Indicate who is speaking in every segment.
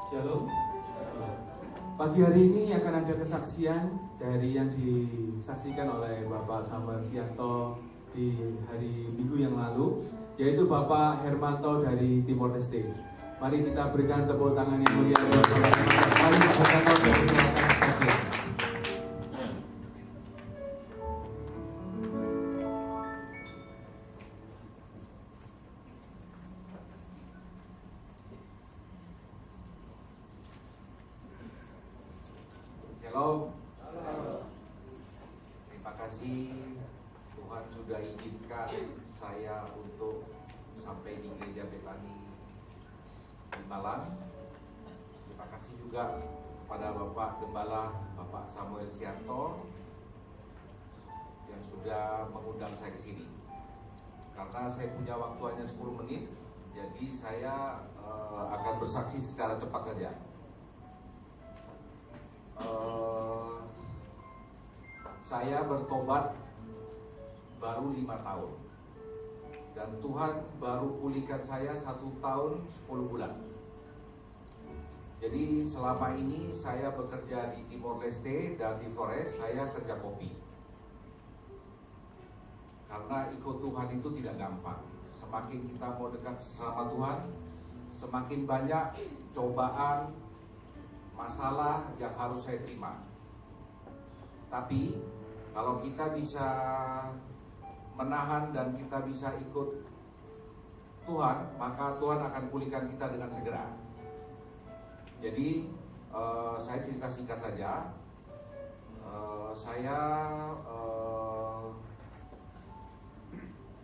Speaker 1: Shalom. Pagi hari ini akan ada kesaksian dari yang disaksikan oleh Bapak Samuel Sianto di hari Minggu yang lalu, yaitu Bapak Hermanto dari Timor Leste. Mari kita berikan tepuk tangan yang mulia buat Bapak Hermanto. Mari Bapak Hermanto silakan kesaksian.
Speaker 2: Shalom. Terima kasih Tuhan sudah izinkan saya untuk sampai di gereja Betani di Malang. Terima kasih juga kepada Bapak Gembala, Bapak Samuel Sianto yang sudah mengundang saya ke sini. Karena saya punya waktu hanya 10 menit, jadi saya akan bersaksi secara cepat saja. Saya bertobat baru 5 tahun dan Tuhan baru pulihkan saya 1 tahun 10 bulan. Jadi selama ini saya bekerja di Timor Leste dan di Flores, saya kerja kopi. Karena ikut Tuhan itu tidak gampang. Semakin kita mau dekat sama Tuhan, semakin banyak cobaan, masalah yang harus saya terima. Tapi kalau kita bisa menahan dan kita bisa ikut Tuhan, maka Tuhan akan pulihkan kita dengan segera. Jadi saya cerita singkat saja. Saya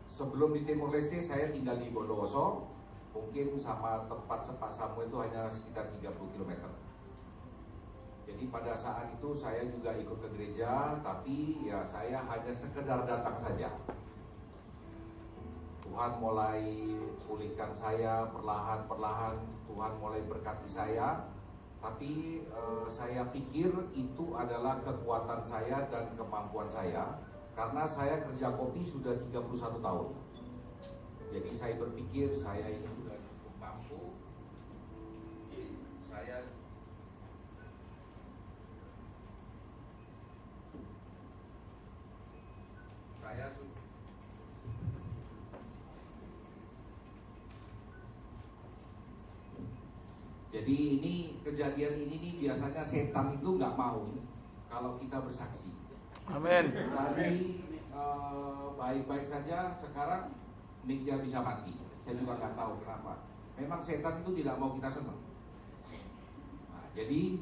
Speaker 2: sebelum di Timor Leste saya tinggal di Bondowoso. Mungkin sama tempat Pak Samuel itu hanya sekitar 30 km. Jadi pada saat itu saya juga ikut ke gereja, tapi ya saya hanya sekedar datang saja. Tuhan mulai pulihkan saya perlahan-perlahan, Tuhan mulai berkati saya. Tapi saya pikir itu adalah kekuatan saya dan kemampuan saya, karena saya kerja kopi sudah 31 tahun. Jadi saya berpikir saya ini sudah cukup mampu. Jadi ini kejadian ini nih biasanya setan itu nggak mau kalau kita bersaksi.
Speaker 3: Amin.
Speaker 2: Tadi baik-baik saja, sekarang mic-nya bisa mati. Saya juga nggak tahu kenapa. Memang setan itu tidak mau kita senang. Nah, jadi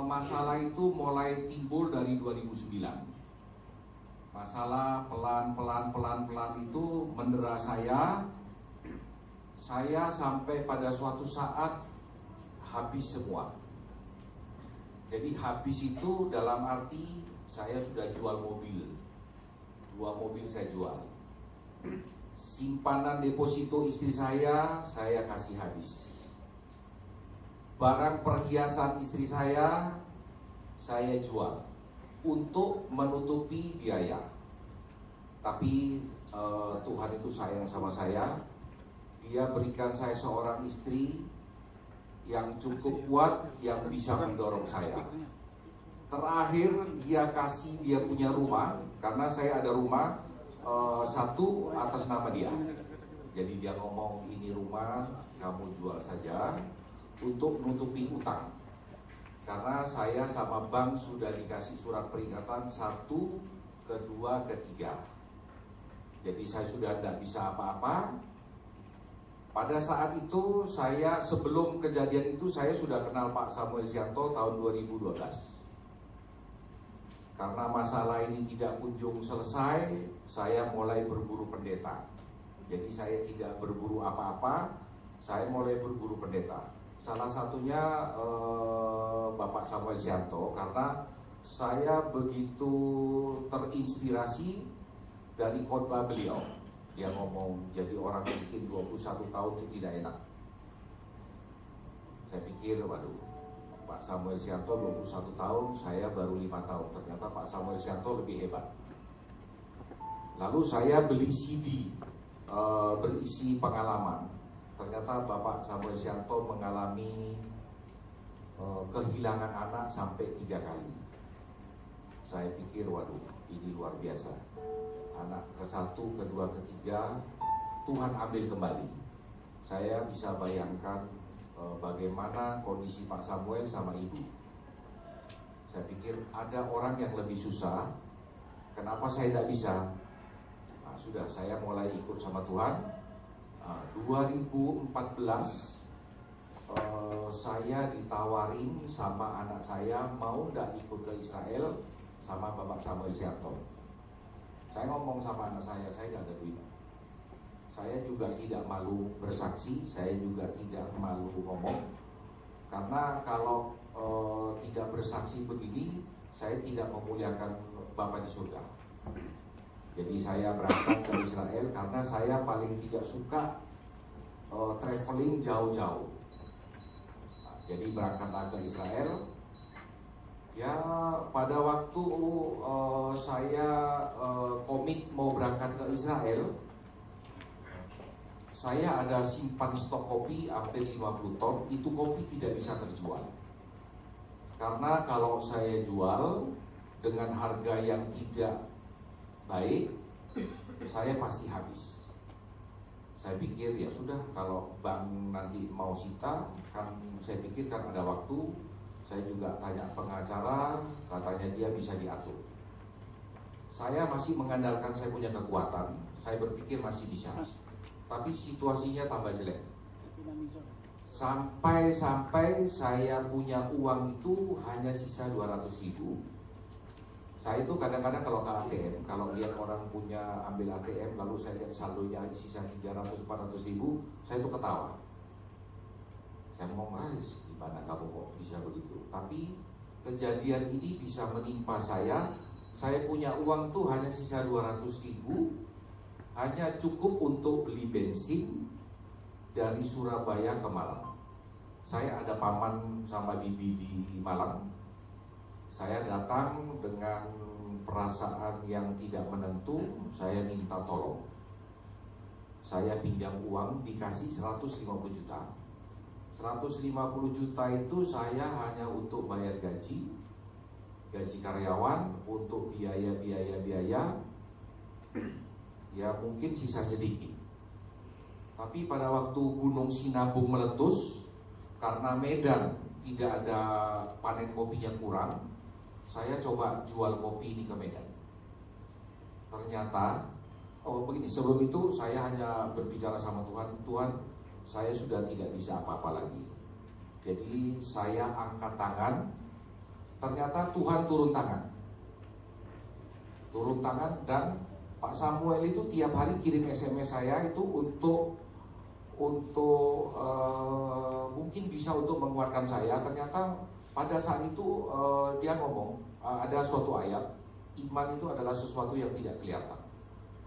Speaker 2: masalah itu mulai timbul dari 2009. Masalah pelan-pelan itu mendera saya. Saya sampai pada suatu saat habis semua. Jadi habis itu dalam arti saya sudah jual mobil. 2 mobil saya jual. Simpanan deposito istri saya kasih habis. Barang perhiasan istri saya jual untuk menutupi biaya. Tapi Tuhan itu sayang sama saya. Dia berikan saya seorang istri yang cukup kuat, yang bisa mendorong saya. Terakhir dia kasih dia punya rumah, karena saya ada rumah 1 atas nama dia. Jadi dia ngomong, ini rumah kamu jual saja untuk menutupi utang. Karena saya sama bank sudah dikasih surat peringatan 1, kedua, ketiga. Jadi saya sudah tidak bisa apa-apa. Pada saat itu saya, sebelum kejadian itu saya sudah kenal Pak Samuel Sianto tahun 2012. Karena masalah ini tidak kunjung selesai, saya mulai berburu pendeta. Jadi saya tidak berburu apa-apa, saya mulai berburu pendeta. Salah satunya Bapak Samuel Sianto, karena saya begitu terinspirasi dari khotbah beliau. Dia ngomong, jadi orang miskin 21 tahun itu tidak enak. Saya pikir, waduh, Pak Samuel Sianto 21 tahun, saya baru 5 tahun. Ternyata Pak Samuel Sianto lebih hebat. Lalu saya beli CD berisi pengalaman. Ternyata Bapak Samuel Sianto mengalami kehilangan anak sampai 3 kali. Saya pikir waduh ini luar biasa. Anak ke-1, kedua, ketiga Tuhan ambil kembali. Saya bisa bayangkan bagaimana kondisi Pak Samuel sama ibu. Saya pikir ada orang yang lebih susah, kenapa saya tidak bisa? Nah, sudah saya mulai ikut sama Tuhan. 2014 saya ditawarin sama anak saya mau tidak ikut ke Israel sama Bapak Samuel Sianto. Saya ngomong sama anak saya nggak ada duit. Saya juga tidak malu bersaksi, saya juga tidak malu ngomong. Karena kalau tidak bersaksi begini, saya tidak memuliakan Bapa di surga. Jadi saya berangkat ke Israel karena saya paling tidak suka traveling jauh-jauh. Nah, jadi berangkatlah ke Israel. Ya pada waktu saya komit mau berangkat ke Israel, saya ada simpan stok kopi hampir 50 ton. Itu kopi tidak bisa terjual. Karena kalau saya jual dengan harga yang tidak baik, saya pasti habis. Saya pikir ya sudah, kalau bank nanti mau sita, kan saya pikir kan ada waktu. Saya juga tanya pengacara, katanya dia bisa diatur. Saya masih mengandalkan saya punya kekuatan. Saya berpikir masih bisa. Tapi situasinya tambah jelek. Sampai saya punya uang itu hanya sisa 200.000. Saya itu kadang-kadang kalau ke ATM, kalau lihat orang punya ambil ATM, lalu saya lihat saldonya sisa 300-400.000, saya itu ketawa. Saya ngomong, gimana kamu kok bisa begitu? Tapi kejadian ini bisa menimpa saya. Saya punya uang tuh hanya sisa 200.000, hanya cukup untuk beli bensin dari Surabaya ke Malang. Saya ada paman sama bibi di Malang. Saya datang dengan perasaan yang tidak menentu. Saya minta tolong. Saya pinjam uang, dikasih 150 juta. 150 juta itu saya hanya untuk bayar gaji karyawan, untuk biaya, ya mungkin sisa sedikit. Tapi pada waktu Gunung Sinabung meletus, karena Medan tidak ada panen kopinya kurang, saya coba jual kopi ini ke Medan. Ternyata, begini, sebelum itu saya hanya berbicara sama Tuhan, Tuhan, saya sudah tidak bisa apa-apa lagi. Jadi saya angkat tangan, ternyata Tuhan turun tangan. Dan Pak Samuel itu tiap hari kirim SMS saya itu untuk mungkin bisa untuk menguatkan saya. Ternyata pada saat itu dia ngomong, ada suatu ayat, iman itu adalah sesuatu yang tidak kelihatan.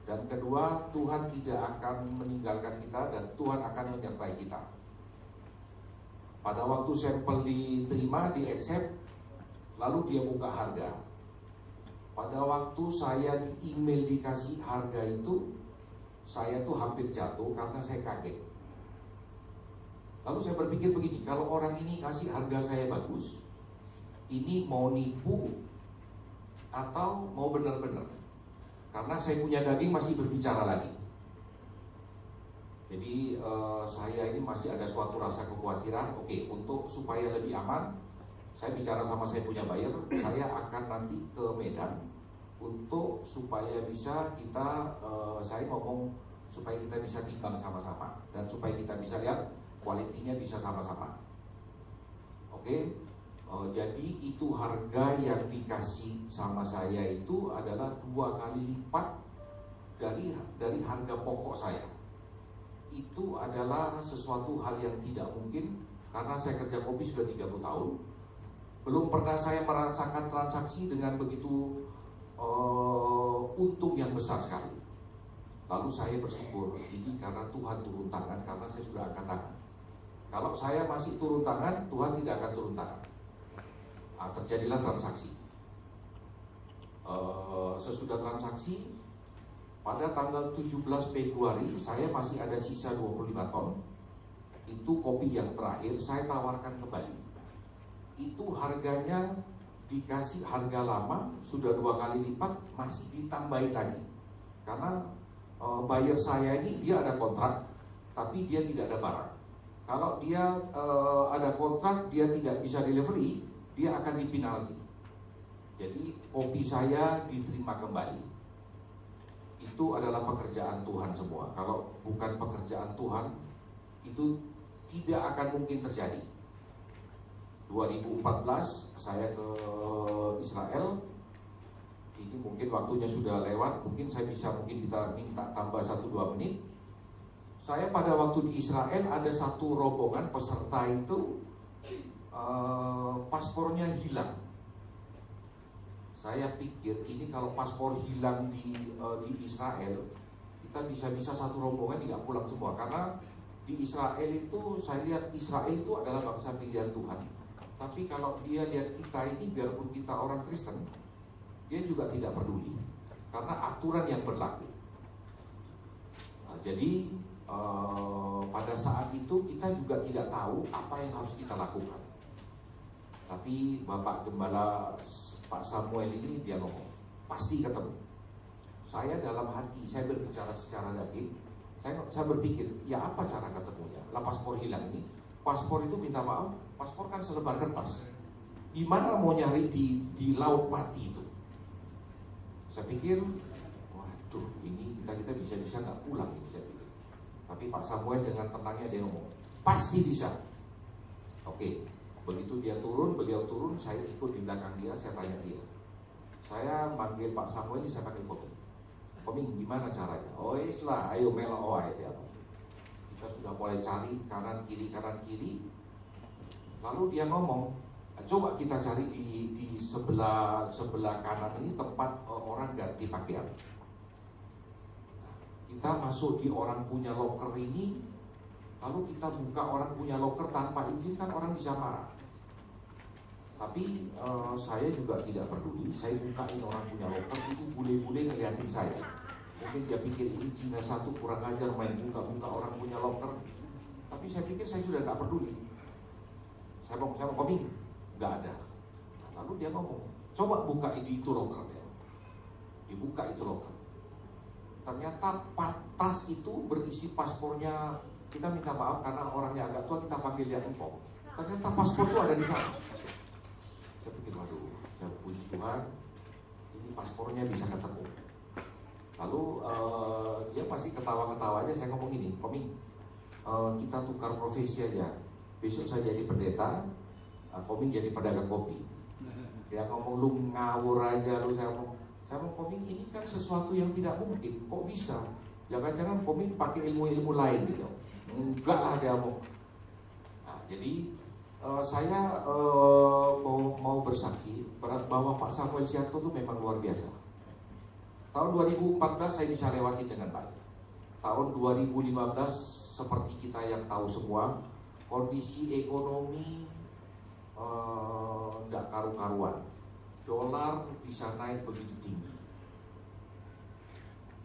Speaker 2: Dan kedua, Tuhan tidak akan meninggalkan kita dan Tuhan akan menyertai kita. Pada waktu sampel diterima, di-accept, lalu dia buka harga. Pada waktu saya di email dikasih harga itu, saya tuh hampir jatuh karena saya kaget. Lalu saya berpikir begini, kalau orang ini kasih harga saya bagus, ini mau nipu atau mau benar-benar? Karena saya punya daging masih berbicara lagi. Jadi saya ini masih ada suatu rasa kekhawatiran. Oke, untuk supaya lebih aman, saya bicara sama saya punya buyer, saya akan nanti ke Medan untuk supaya bisa kita, saya ngomong supaya kita bisa timbang sama-sama dan supaya kita bisa lihat kualitinya bisa sama-sama. Oke. Jadi itu harga yang dikasih sama saya itu adalah 2 kali lipat dari harga pokok saya. Itu adalah sesuatu hal yang tidak mungkin karena saya kerja kopi sudah 30 tahun. Belum pernah saya merasakan transaksi dengan begitu untung yang besar sekali. Lalu saya bersyukur ini karena Tuhan turun tangan, karena saya sudah angkat tangan. Kalau saya masih turun tangan, Tuhan tidak akan turun tangan. Terjadilah transaksi. Sesudah transaksi, pada tanggal 17 Februari saya masih ada sisa 25 ton. Itu kopi yang terakhir saya tawarkan kembali. itu harganya dikasih harga lama, sudah 2 kali lipat, masih ditambahin lagi. Karena buyer saya ini dia ada kontrak, tapi dia tidak ada barang. Kalau dia ada kontrak, dia tidak bisa delivery, dia akan dipinalti. Jadi kopi saya diterima kembali. Itu adalah pekerjaan Tuhan semua. Kalau bukan pekerjaan Tuhan, itu tidak akan mungkin terjadi. 2014 saya ke Israel. Ini mungkin waktunya sudah lewat. Mungkin saya kita minta tambah 1-2 menit. Saya pada waktu di Israel ada satu rombongan peserta itu paspornya hilang. Saya pikir ini kalau paspor hilang di Israel, kita bisa satu rombongan tidak pulang semua. Karena di Israel itu saya lihat Israel itu adalah bangsa pilihan Tuhan. Tapi kalau dia lihat kita ini, biarpun kita orang Kristen, dia juga tidak peduli karena aturan yang berlaku. Nah, jadi pada saat itu kita juga tidak tahu apa yang harus kita lakukan. Tapi Bapak Gembala Pak Samuel ini dia ngomong, pasti ketemu. Saya dalam hati, saya berbicara secara daging. Saya berpikir, ya apa cara ketemunya? Lah paspor hilang ini, paspor itu minta maaf, paspor kan selebar kertas. Gimana mau nyari di laut mati itu? Saya pikir, waduh, ini kita bisa nggak pulang ini, saya pikir. Tapi Pak Samuel dengan tenangnya dia ngomong, pasti bisa. Oke. Begitu beliau turun, saya ikut di belakang dia, saya tanya dia. Saya manggil Pak Samuel ini, saya panggil Koming, gimana caranya? Oh islah, ayo melo oai dia. Kita sudah mulai cari kanan kiri. Lalu dia ngomong, coba kita cari di sebelah kanan ini tempat orang ganti pakaian. Nah, kita masuk di orang punya loker ini, lalu kita buka orang punya loker tanpa izin, kan orang bisa marah. Tapi saya juga tidak peduli. Saya bukain orang punya loker, itu bule-bule ngeliatin saya. Mungkin dia pikir ini Cina satu kurang ajar main buka-buka orang punya loker. Tapi saya pikir saya sudah gak peduli. Saya mau Koming, gak ada. Nah, lalu dia ngomong, coba buka itu loker ya. Dibuka itu loker. Ternyata tas itu berisi paspornya. Kita minta maaf karena orangnya agak tua, kita panggil dia empok. Ternyata paspor itu ada di sana. Saya pikir, waduh, saya puji Tuhan, ini paspornya bisa ketemu. Lalu dia masih ketawa-ketawa aja. Saya ngomong gini, Koming, kita tukar profesi aja. Besok saya jadi pendeta, Koming jadi pedagang kopi. Dia ngomong, lu ngawur aja lu. Saya ngomong Koming, ini kan sesuatu yang tidak mungkin. Kok bisa? Jangan-jangan Koming pakai ilmu-ilmu lain gitu. Enggak lah dia ngomong. Nah, jadi saya mau bersaksi bahwa Pak Samuel Sianto itu memang luar biasa. Tahun 2014 saya bisa lewati dengan baik. Tahun 2015 seperti kita yang tahu semua, kondisi ekonomi tidak karu-karuan. Dolar bisa naik begitu tinggi.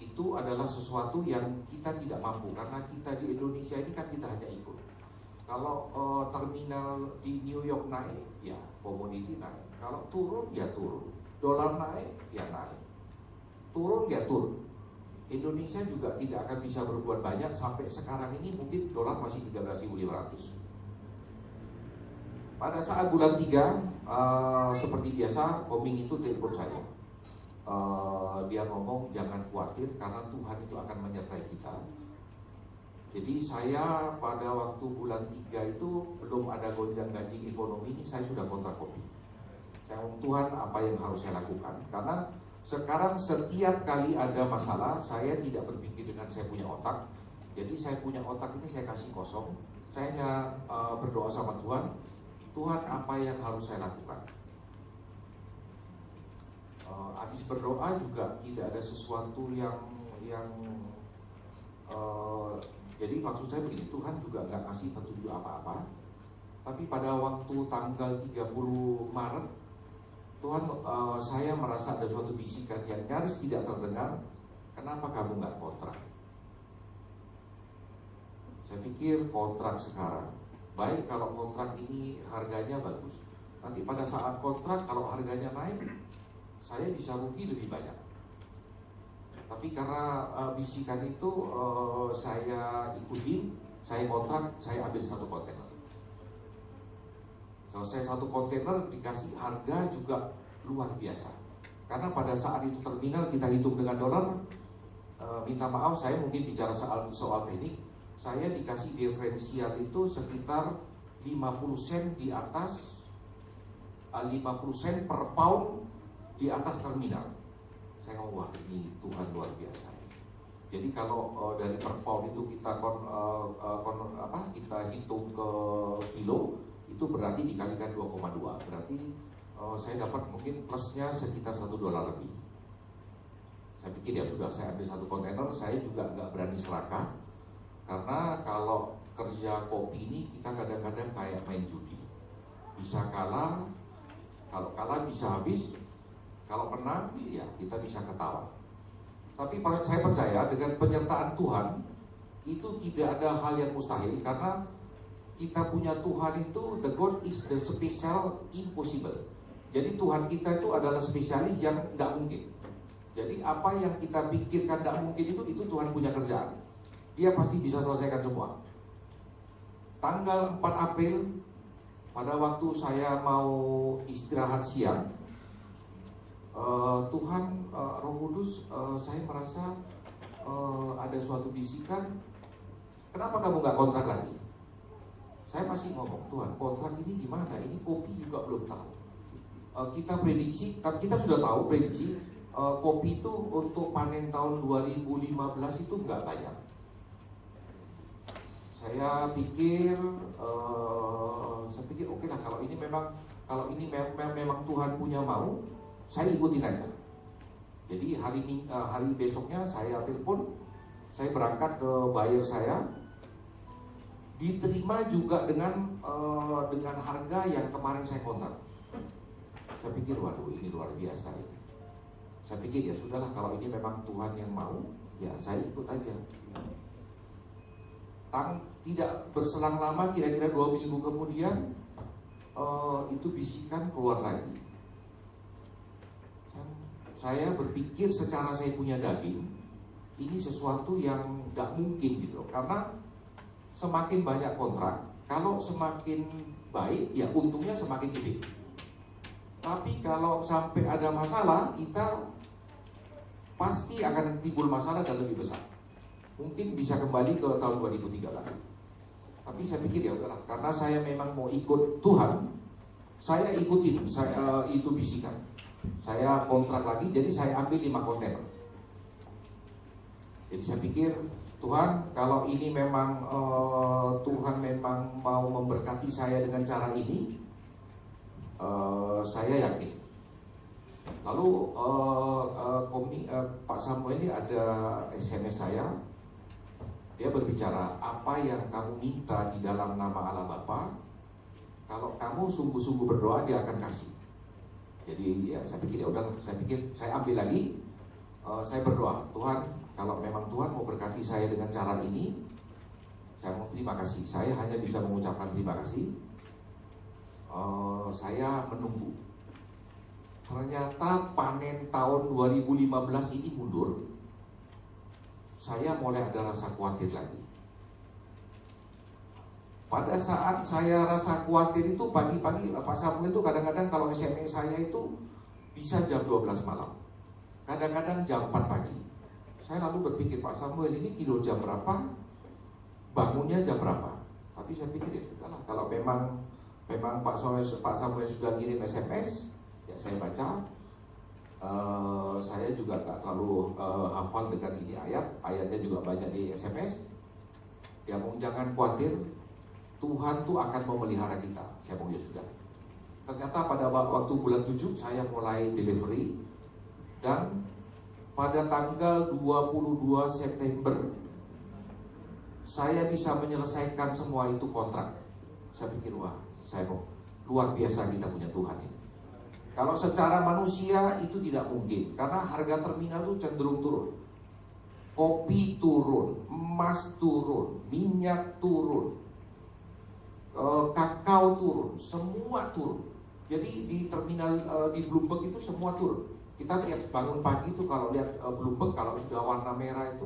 Speaker 2: Itu adalah sesuatu yang kita tidak mampu, karena kita di Indonesia ini kan kita hanya ikut. Kalau terminal di New York naik, ya komoditi naik. Kalau turun, ya turun. Dolar naik, ya naik. Turun, ya turun. Indonesia juga tidak akan bisa berbuat banyak. Sampai sekarang ini mungkin dolar masih 13.500. Pada saat bulan 3, seperti biasa, Koming itu telepon saya. Dia ngomong, jangan khawatir karena Tuhan itu akan menyertai kita. Jadi saya pada waktu bulan 3 itu belum ada gonjang-ganjing ekonomi ini, saya sudah kontrak kopi. Saya ngomong, Tuhan apa yang harus saya lakukan? Karena sekarang setiap kali ada masalah, saya tidak berpikir dengan saya punya otak. Jadi saya punya otak ini saya kasih kosong. Saya hanya berdoa sama Tuhan, Tuhan apa yang harus saya lakukan? Habis berdoa juga tidak ada sesuatu yang jadi maksud saya begini, Tuhan juga nggak kasih petunjuk apa-apa. Tapi pada waktu tanggal 30 Maret Tuhan, saya merasa ada suatu bisikan yang nyaris tidak terdengar. Kenapa kamu nggak kontrak? Saya pikir kontrak sekarang. Baik kalau kontrak ini harganya bagus. Nanti pada saat kontrak kalau harganya naik, saya bisa rugi lebih banyak. Tapi karena bisikan itu saya ikutin, saya kontrak, saya ambil 1 kontainer. Selesai 1 kontainer dikasih harga juga luar biasa. Karena pada saat itu terminal kita hitung dengan dolar, minta maaf saya mungkin bicara soal teknik, saya dikasih diferensial itu sekitar 50 sen di atas 50 sen per pound di atas terminal. Saya ngomong, wah ini Tuhan luar biasa. Jadi kalau dari per pound itu kita kita hitung ke kilo, itu berarti dikalikan 2,2. Berarti saya dapat mungkin plusnya sekitar $1 lebih. Saya pikir ya sudah, saya ambil 1 kontainer, saya juga nggak berani serakah. Karena kalau kerja kopi ini kita kadang-kadang kayak main judi. Bisa kalah, kalau kalah bisa habis, kalau menang ya kita bisa ketawa. Tapi saya percaya dengan penyertaan Tuhan itu tidak ada hal yang mustahil, karena kita punya Tuhan itu, the God is the special impossible. Jadi Tuhan kita itu adalah spesialis yang tidak mungkin. Jadi apa yang kita pikirkan tidak mungkin itu Tuhan punya kerjaan. Dia pasti bisa selesaikan semua. Tanggal 4 April, pada waktu saya mau istirahat siang, Tuhan, Roh Kudus, saya merasa ada suatu bisikan, kenapa kamu nggak kontrak lagi? Saya masih ngomong, Tuhan, kontrak ini gimana? Ini kopi juga belum tahu. Kita prediksi, kita sudah tahu prediksi kopi itu untuk panen tahun 2015 itu nggak banyak. Saya pikir oke lah, kalau ini memang Tuhan punya mau, saya ikutin aja. Jadi hari besoknya saya telepon, saya berangkat ke buyer saya, diterima juga dengan harga yang kemarin saya kontrak. Saya pikir waduh ini luar biasa ini. Saya pikir ya sudahlah, kalau ini memang Tuhan yang mau, ya saya ikut aja. Tidak berselang lama, kira-kira 2 minggu kemudian itu bisikan keluar lagi. Saya berpikir secara saya punya daging, ini sesuatu yang tidak mungkin gitu. Karena semakin banyak kontrak, kalau semakin baik, ya untungnya semakin gede. Tapi kalau sampai ada masalah, kita pasti akan timbul masalah dan lebih besar. Mungkin bisa kembali ke tahun 2013. Tapi saya pikir ya udahlah, karena saya memang mau ikut Tuhan, saya ikutin, itu bisikan. Saya kontrak lagi, jadi saya ambil 5 kontainer. Jadi saya pikir, Tuhan, kalau ini memang Tuhan memang mau memberkati saya dengan cara ini, saya yakin. Lalu Pak Samuel ini ada SMS saya. Dia berbicara, apa yang kamu minta di dalam nama Allah Bapa, kalau kamu sungguh-sungguh berdoa, Dia akan kasih. Jadi ya saya pikir ya udahlah, saya ambil lagi, saya berdoa, Tuhan, kalau memang Tuhan mau berkati saya dengan cara ini, saya mau terima kasih. Saya hanya bisa mengucapkan terima kasih. Saya menunggu. Ternyata panen tahun 2015 ini mundur. Saya mulai ada rasa khawatir lagi. Pada saat saya rasa khawatir itu pagi-pagi, Pak Samuel itu kadang-kadang kalau SMS saya itu bisa jam 12 malam, kadang-kadang jam 4 pagi. Saya lalu berpikir, Pak Samuel ini tidur jam berapa, bangunnya jam berapa. Tapi saya pikir ya sudahlah, kalau memang Pak Samuel sudah kirim SMS, ya saya baca. Saya juga nggak terlalu hafal dengan ini ayatnya juga banyak di SMS. Ya mau jangan khawatir, Tuhan tuh akan memelihara kita. Saya mau ya sudah. Ternyata pada waktu bulan 7 saya mulai delivery, dan pada tanggal 22 September saya bisa menyelesaikan semua itu kontrak. Saya pikir wah, saya mau luar biasa kita punya Tuhan ini. Kalau secara manusia itu tidak mungkin, karena harga terminal itu cenderung turun. Kopi turun, emas turun, minyak turun, kakao turun, semua turun. Jadi di terminal di Bloomberg itu semua turun. Kita tiap bangun pagi itu kalau lihat Bloomberg, kalau sudah warna merah itu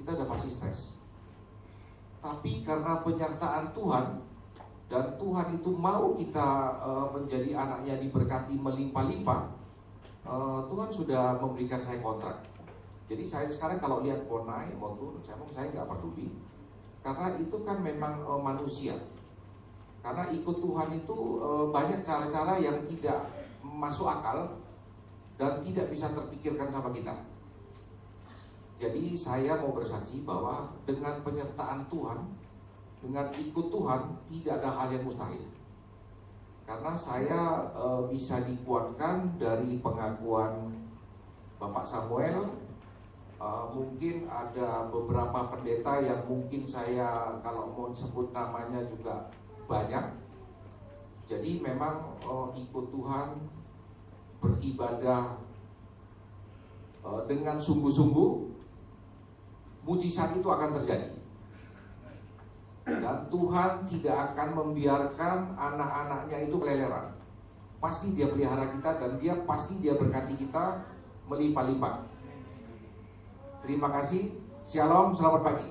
Speaker 2: kita udah pasti stres. Tapi karena penyertaan Tuhan, dan Tuhan itu mau kita menjadi anaknya diberkati melimpah-limpah, Tuhan sudah memberikan saya kontrak. Jadi saya sekarang kalau lihat mau naik, mau turun, saya nggak peduli. Karena itu kan memang manusia. Karena ikut Tuhan itu banyak cara-cara yang tidak masuk akal dan tidak bisa terpikirkan sama kita. Jadi saya mau bersaksi bahwa dengan penyertaan Tuhan, dengan ikut Tuhan, tidak ada hal yang mustahil. Karena saya bisa dikuatkan dari pengakuan Bapak Samuel. Mungkin ada beberapa pendeta yang mungkin saya kalau mau sebut namanya juga banyak. Jadi memang ikut Tuhan, beribadah dengan sungguh-sungguh, mujizat itu akan terjadi. Dan Tuhan tidak akan membiarkan anak-anaknya itu keleleran. Pasti dia pelihara kita dan pasti dia berkati kita melimpah-limpah. Terima kasih. Shalom, selamat pagi.